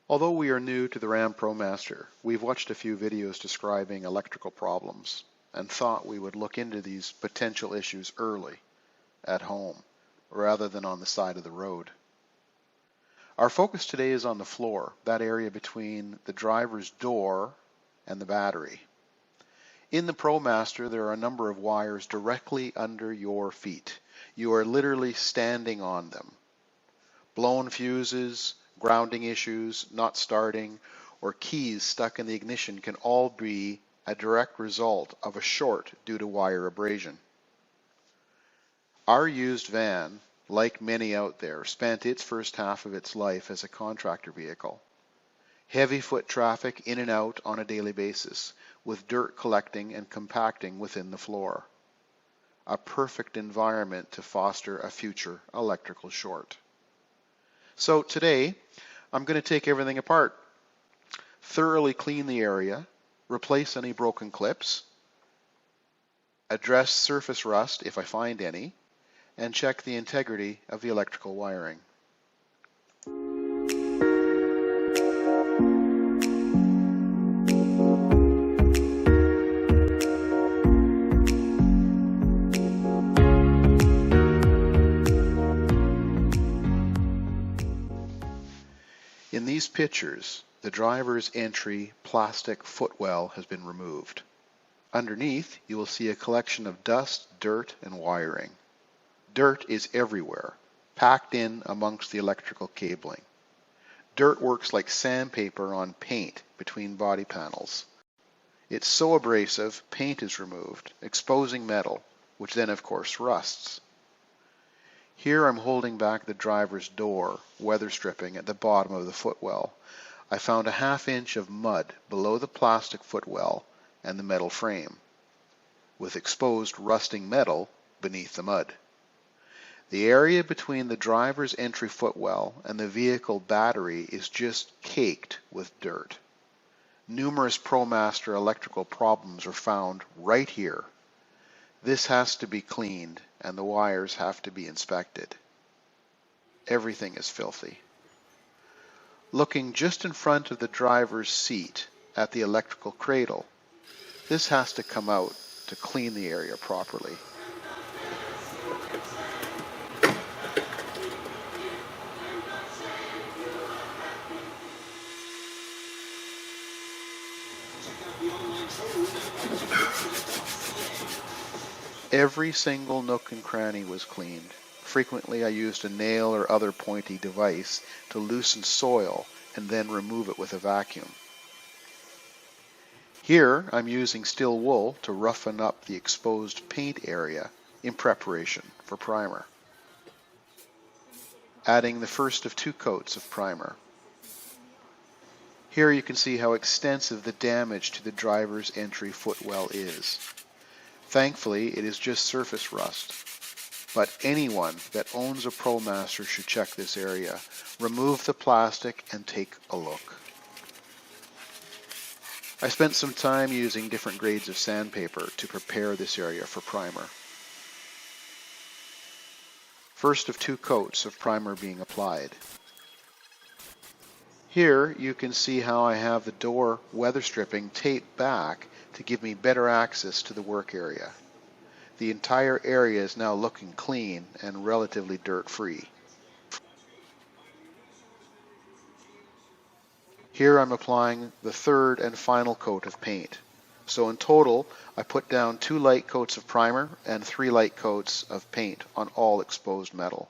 Although we are new to the RAM Promaster, we've watched a few videos describing electrical problems and thought we would look into these potential issues early, at home, rather than on the side of the road. Our focus today is on the floor, that area between the driver's door and the battery. In the Promaster, there are a number of wires directly under your feet. You are literally standing on them. Blown fuses, grounding issues, not starting, or keys stuck in the ignition can all be a direct result of a short due to wire abrasion. Our used van, like many out there, spent its first half of its life as a contractor vehicle. Heavy foot traffic in and out on a daily basis, with dirt collecting and compacting within the floor. A perfect environment to foster a future electrical short. So today, I'm going to take everything apart, thoroughly clean the area, replace any broken clips, address surface rust if I find any, and check the integrity of the electrical wiring. In these pictures, the driver's entry plastic footwell has been removed. Underneath, you will see a collection of dust, dirt, and wiring. Dirt is everywhere, packed in amongst the electrical cabling. Dirt works like sandpaper on paint between body panels. It's so abrasive, paint is removed, exposing metal, which then of course rusts. Here I'm holding back the driver's door, weather stripping at the bottom of the footwell. I found a ½ inch of mud below the plastic footwell and the metal frame, with exposed rusting metal beneath the mud. The area between the driver's entry footwell and the vehicle battery is just caked with dirt. Numerous Promaster electrical problems are found right here. This has to be cleaned and the wires have to be inspected. Everything is filthy. Looking just in front of the driver's seat at the electrical cradle, this has to come out to clean the area properly. Every single nook and cranny was cleaned. Frequently I used a nail or other pointy device to loosen soil and then remove it with a vacuum. Here I'm using steel wool to roughen up the exposed paint area in preparation for primer. Adding the first of 2 coats of primer. Here you can see how extensive the damage to the driver's entry footwell is. Thankfully, it is just surface rust, but anyone that owns a Promaster should check this area. Remove the plastic and take a look. I spent some time using different grades of sandpaper to prepare this area for primer. First of 2 coats of primer being applied. Here you can see how I have the door weather stripping taped back to give me better access to the work area. The entire area is now looking clean and relatively dirt-free. Here I'm applying the 3rd and final coat of paint. So in total, I put down 2 light coats of primer and 3 light coats of paint on all exposed metal.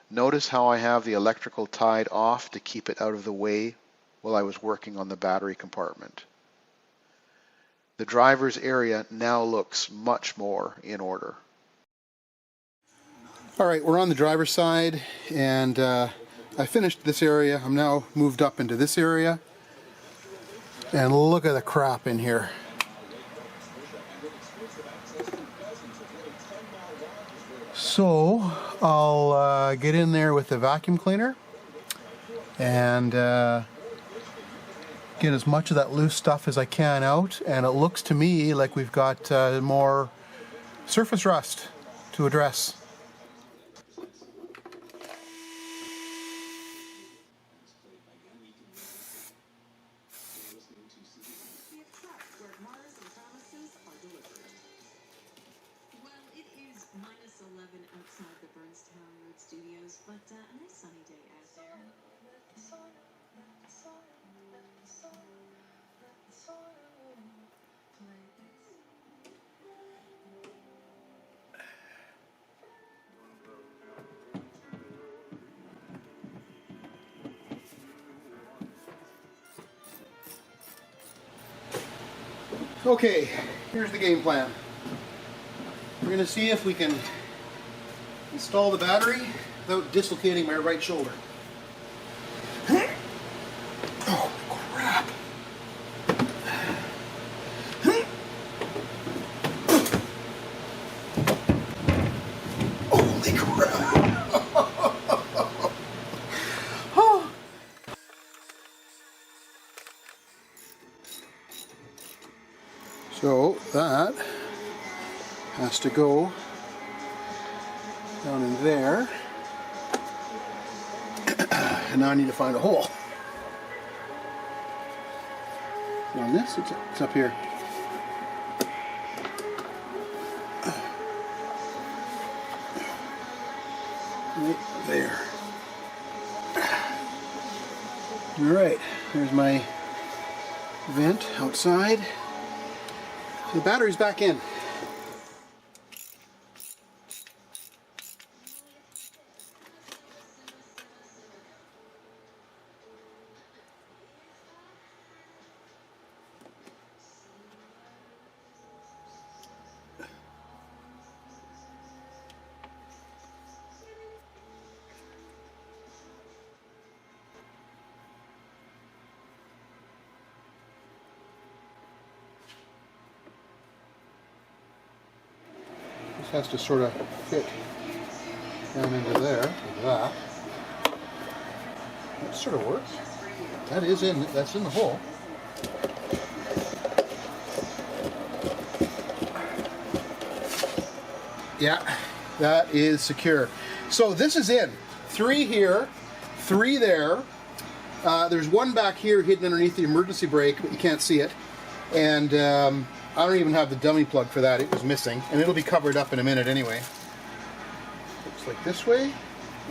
Notice how I have the electrical tied off to keep it out of the way while I was working on the battery compartment. The driver's area now looks much more in order. Alright, we're on the driver's side and I finished this area. I'm now moved up into this area and look at the crap in here. So I'll get in there with the vacuum cleaner and get as much of that loose stuff as I can out, and it looks to me like we've got more surface rust to address. Okay, here's the game plan. We're going to see if we can install the battery without dislocating my right shoulder. Oh, crap. Holy crap. Oh. So that has to go down in there. And now I need to find a hole. On this, it's up here. Right there. Alright, there's my vent outside. The battery's back in. Has to sort of fit down into there, like that. That sort of works. That is in, that's in the hole. Yeah, that is secure. So this is in. 3 here, 3 there. There's one back here hidden underneath the emergency brake, but you can't see it. And I don't even have the dummy plug for that. It was missing, and it'll be covered up in a minute anyway. Looks like this way,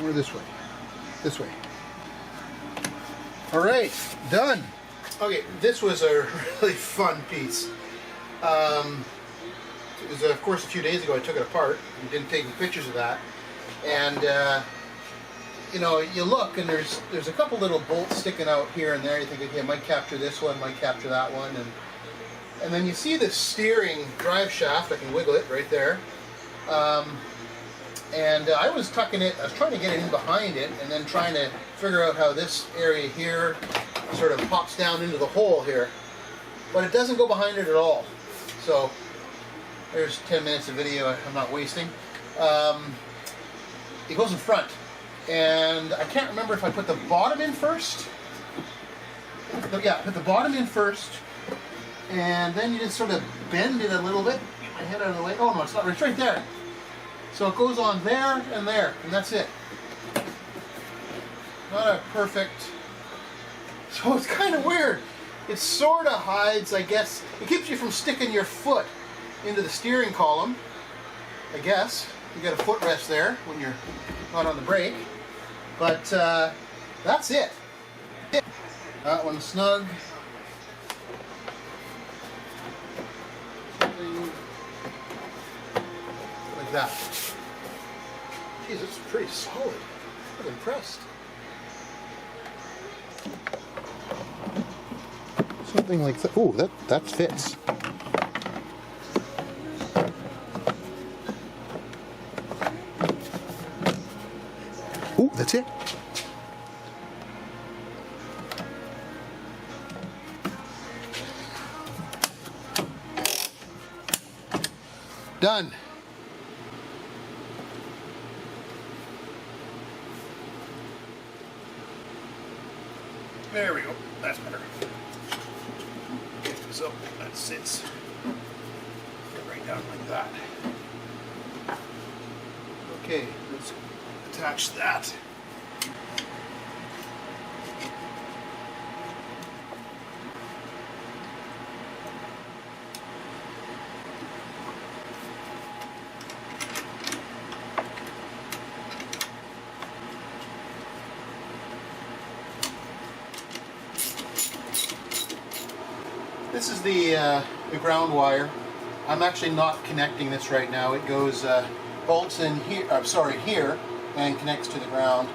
or this way? This way. All right, done. Okay, this was a really fun piece. It was, of course, a few days ago I took it apart and didn't take any pictures of that. And you know, you look and there's a couple little bolts sticking out here and there. You think, okay, I might capture this one, might capture that one, and then you see this steering drive shaft. I can wiggle it right there. And I was tucking it, I was trying to get it in behind it, and then trying to figure out how this area here sort of pops down into the hole here. But it doesn't go behind it at all. So there's 10 minutes of video I'm not wasting. It goes in front. And I can't remember if I put the bottom in first. Yeah, put the bottom in first. And then you just sort of bend it a little bit. Get my head out of the way. Oh no, it's not. It's right there. So it goes on there, and that's it. Not a perfect. So it's kind of weird. It sort of hides, I guess. It keeps you from sticking your foot into the steering column, I guess. You got a footrest there when you're not on the brake. But that's it. That one's snug. Like that. Geez, it's pretty solid. I'm impressed. Something like that. Ooh, that fits. Ooh, that's it. Done. There we go. That's better. So that sits right down like that. Okay, let's attach that. This is the ground wire. I'm actually not connecting this right now. It goes bolts in here. Here, and connects to the ground.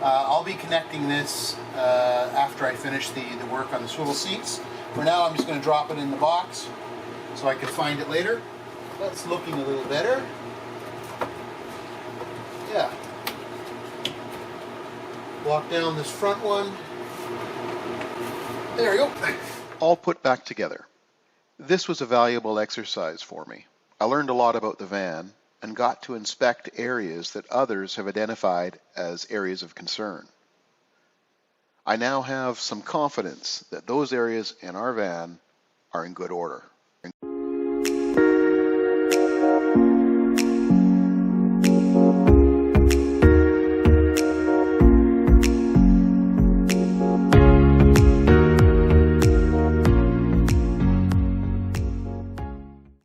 I'll be connecting this after I finish the work on the swivel seats. For now, I'm just going to drop it in the box so I can find it later. That's looking a little better. Yeah. Walk down this front one. There we go. All put back together. This was a valuable exercise for me. I learned a lot about the van and got to inspect areas that others have identified as areas of concern. I now have some confidence that those areas in our van are in good order.